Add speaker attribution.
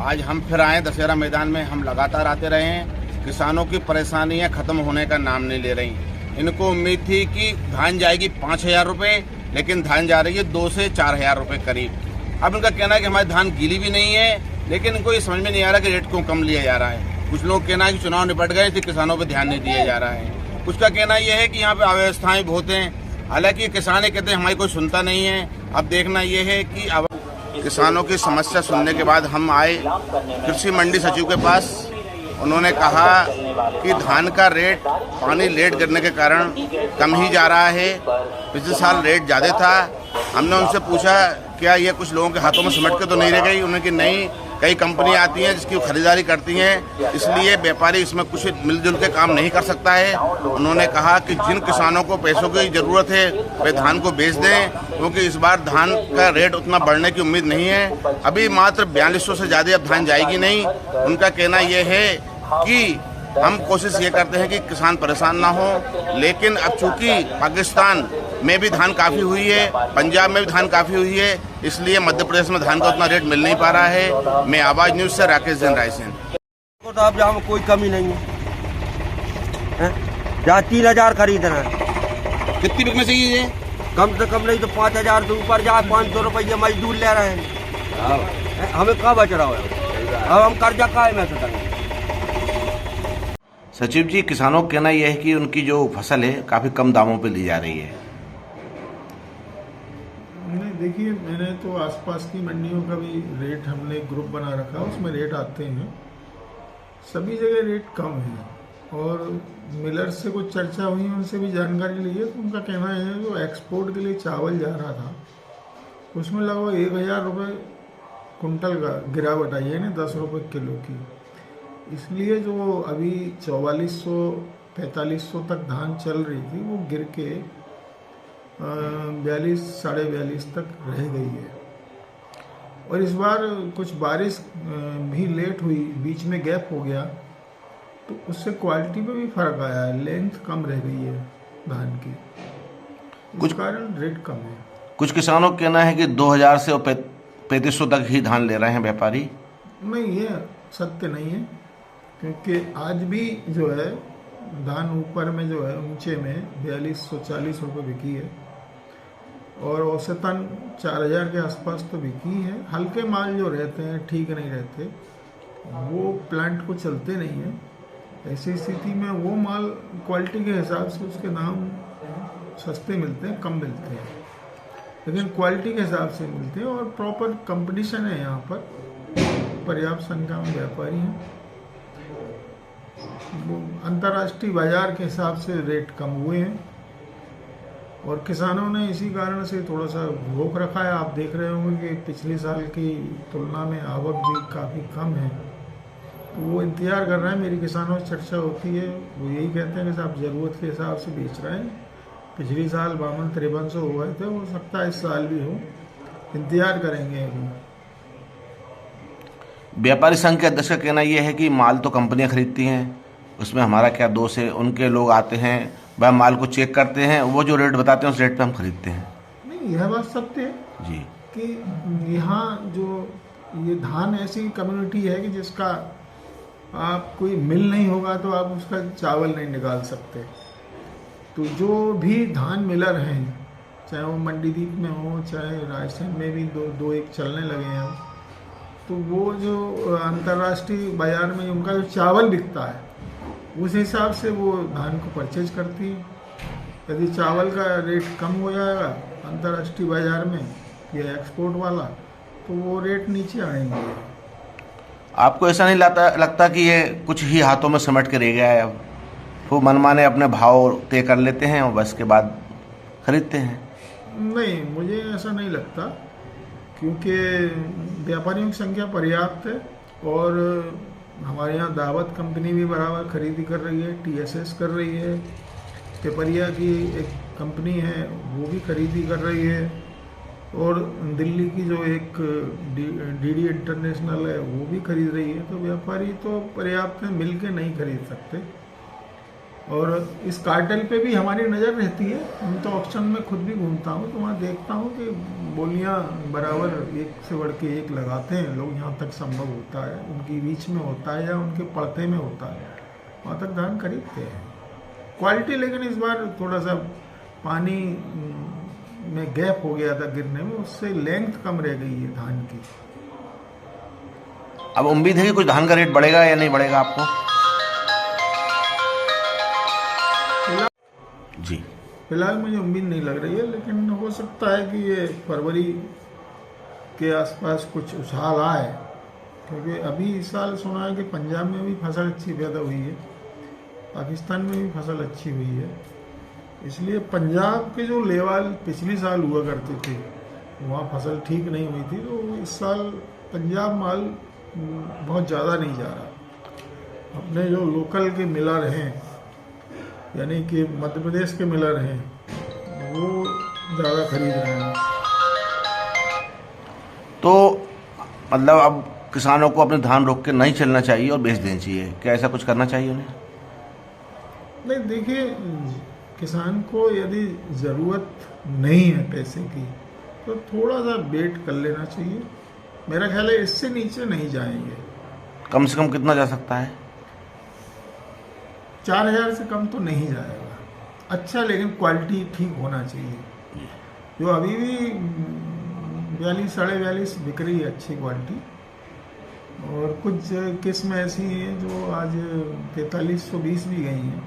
Speaker 1: आज हम फिर आए दशहरा मैदान में। हम लगातार आते रहे हैं। किसानों की परेशानियां खत्म होने का नाम नहीं ले रही। इनको उम्मीद थी कि धान जाएगी 5,000 रुपये, लेकिन धान जा रही है 2 से 4,000 रुपये करीब। अब इनका कहना है कि हमारी धान गीली भी नहीं है, लेकिन इनको ये समझ में नहीं आ रहा कि रेट क्यों कम लिया जा रहा है। कुछ लोग कहना है कि चुनाव निपट गए इसलिए किसानों पर ध्यान नहीं दिया जा रहा है। कुछ का कहना यह है कि यहाँ पे अव्यवस्थाएं बहुत हैं। हालांकि किसान कहते हैं हमारी कोई सुनता नहीं है। अब देखना यह है कि किसानों की समस्या सुनने के बाद हम आए कृषि मंडी सचिव के पास। उन्होंने कहा कि धान का रेट पानी लेट गिरने के कारण कम ही जा रहा है। पिछले साल रेट ज़्यादा था। हमने उनसे पूछा क्या ये कुछ लोगों के हाथों में सिमट के तो नहीं रह गई। उन्होंने कि नहीं, कई कंपनियां आती हैं जिसकी खरीदारी करती हैं, इसलिए व्यापारी इसमें कुछ मिलजुल के काम नहीं कर सकता है। उन्होंने कहा कि जिन किसानों को पैसों की ज़रूरत है वे धान को बेच दें, क्योंकि इस बार धान का रेट उतना बढ़ने की उम्मीद नहीं है। अभी मात्र 4200 से ज़्यादा अब धान जाएगी नहीं। उनका कहना यह है कि हम कोशिश ये करते हैं कि किसान परेशान ना हो, लेकिन अब चूंकि पाकिस्तान में भी धान काफ़ी हुई है, पंजाब में भी धान काफ़ी हुई है, इसलिए मध्य प्रदेश में धान का उतना रेट मिल नहीं पा रहा है। मैं आवाज़ न्यूज़ से राकेश जैन रायसेन।
Speaker 2: तो अब जहाँ कोई कमी नहीं है, जहाँ 3,000 खरीदना है।
Speaker 1: कितनी बिकने चाहिए?
Speaker 2: कम से कम नहीं तो 5,000 से ऊपर जाए। 500 रुपये मजदूर ले रहे हैं। हमें कहाँ बच रहा है? अब हम कर्जा काहे में से देंगे?
Speaker 3: सचिव जी, किसानों का कहना यह है कि उनकी जो फसल है काफ़ी कम दामों पे ली जा रही है।
Speaker 4: नहीं, देखिए, मैंने तो आसपास की मंडियों का भी रेट हमने ग्रुप बना रखा है, उसमें रेट आते हैं। सभी जगह रेट कम है और मिलर से कुछ चर्चा हुई, उनसे भी जानकारी ली है। तो उनका कहना है जो एक्सपोर्ट के लिए चावल जा रहा था उसमें लगभग 1,000 रुपये कुंटल का गिरावट आई है ना, 10 रुपये किलो की। इसलिए जो अभी 4400-4500 तक धान चल रही थी वो गिर के 42 साढ़े 42 तक रह गई है। और इस बार कुछ बारिश भी लेट हुई, बीच में गैप हो गया, तो उससे क्वालिटी पे भी फर्क आया है। लेंथ कम रह गई है धान की, कुछ कारण रेट कम है।
Speaker 3: कुछ किसानों का कहना है कि 2,000 से 3,500 तक ही धान ले रहे हैं व्यापारी।
Speaker 4: नहीं, ये सत्य नहीं है, क्योंकि आज भी जो है धान ऊपर में जो है ऊंचे में 4240 रुपये बिकी है और औसतन 4,000 के आसपास तो बिकी है। हल्के माल जो रहते हैं, ठीक नहीं रहते, वो प्लांट को चलते नहीं है। ऐसी स्थिति में वो माल क्वालिटी के हिसाब से उसके दाम सस्ते मिलते हैं, कम मिलते हैं, लेकिन क्वालिटी के हिसाब से मिलते हैं। और प्रॉपर कंपटीशन है यहाँ पर, पर्याप्त संख्या में व्यापारी हैं। अंतर्राष्ट्रीय बाजार के हिसाब से रेट कम हुए हैं और किसानों ने इसी कारण से थोड़ा सा रोक रखा है। आप देख रहे होंगे कि पिछले साल की तुलना में आवक भी काफ़ी कम है, तो वो इंतज़ार कर रहे हैं। मेरी किसानों से चर्चा होती है, वो यही कहते हैं कि साहब ज़रूरत के हिसाब से बेच रहे हैं। पिछले साल 52-53 हो गए थे, हो सकता है इस साल भी हो, इंतज़ार करेंगे अभी।
Speaker 3: व्यापारी संघ के अध्यक्ष का कहना यह है कि माल तो कंपनियां खरीदती हैं, उसमें हमारा क्या दोष है। उनके लोग आते हैं, वह माल को चेक करते हैं, वो जो रेट बताते हैं उस रेट पे हम खरीदते हैं।
Speaker 4: नहीं, यह बात सत्य है
Speaker 3: जी
Speaker 4: कि यहाँ जो ये धान ऐसी कम्युनिटी है कि जिसका आप कोई मिल नहीं होगा तो आप उसका चावल नहीं निकाल सकते। तो जो भी धान मिलर हैं, चाहे वो मंडीदीप में हो, चाहे रायसेन में भी दो एक चलने लगे हैं, तो वो जो अंतर्राष्ट्रीय बाजार में उनका जो चावल बिकता है उस हिसाब से वो धान को परचेज करती है। यदि चावल का रेट कम हो जाएगा अंतर्राष्ट्रीय बाजार में या एक्सपोर्ट वाला, तो वो रेट नीचे आएंगे।
Speaker 3: आपको ऐसा नहीं लगता कि ये कुछ ही हाथों में सिमट के रह गया है? अब वो मनमाने अपने भाव तय कर लेते हैं और बस के बाद खरीदते हैं।
Speaker 4: नहीं, मुझे ऐसा नहीं लगता, क्योंकि व्यापारियों की संख्या पर्याप्त है और हमारे यहाँ दावत कंपनी भी बराबर खरीदी कर रही है, TSS कर रही है, पेपरिया की एक कंपनी है वो भी खरीदी कर रही है, और दिल्ली की जो एक DD इंटरनेशनल है वो भी खरीद रही है। तो व्यापारी तो पर्याप्त है, मिल के नहीं खरीद सकते। और इस कार्टेल पे भी हमारी नज़र रहती है। हम तो ऑक्शन में खुद भी घूमता हूँ तो वहाँ देखता हूँ कि बोलियाँ बराबर एक से बढ़ के एक लगाते हैं लोग, जहाँ तक संभव होता है उनकी रीच में होता है या उनके पड़ते में होता है, वहाँ तक धान खरीदते हैं। क्वालिटी लेकिन इस बार थोड़ा सा पानी में गैप हो गया था गिरने में, उससे लेंथ कम रह गई है धान की।
Speaker 3: अब उम्मीद है कि कुछ धान का रेट बढ़ेगा या नहीं बढ़ेगा आपको? जी,
Speaker 4: फिलहाल मुझे उम्मीद नहीं लग रही है, लेकिन हो सकता है कि ये फरवरी के आसपास कुछ उछाल आए, क्योंकि अभी इस साल सुना है कि पंजाब में भी फसल अच्छी पैदा हुई है, पाकिस्तान में भी फसल अच्छी हुई है। इसलिए पंजाब के जो लेवल पिछले साल हुआ करते थे वहाँ फसल ठीक नहीं हुई थी, तो इस साल पंजाब माल बहुत ज़्यादा नहीं जा रहा। अपने जो लोकल के मिलर हैं, यानी कि मध्य प्रदेश के मिलर हैं, वो ज़्यादा खरीद रहे हैं।
Speaker 3: तो मतलब अब किसानों को अपने धान रोक के नहीं चलना चाहिए और बेच देना चाहिए, क्या ऐसा कुछ करना चाहिए उन्हें?
Speaker 4: नहीं, देखिए, किसान को यदि ज़रूरत नहीं है पैसे की तो थोड़ा सा वेट कर लेना चाहिए। मेरा ख्याल है इससे नीचे नहीं जाएंगे।
Speaker 3: कम से कम कितना जा सकता है?
Speaker 4: 4000 से कम तो नहीं जाएगा। अच्छा, लेकिन क्वालिटी ठीक होना चाहिए। जो अभी भी 42 साढ़े 42 बिक रही है अच्छी क्वालिटी, और कुछ किस्म ऐसी हैं जो आज 4320 भी गई हैं।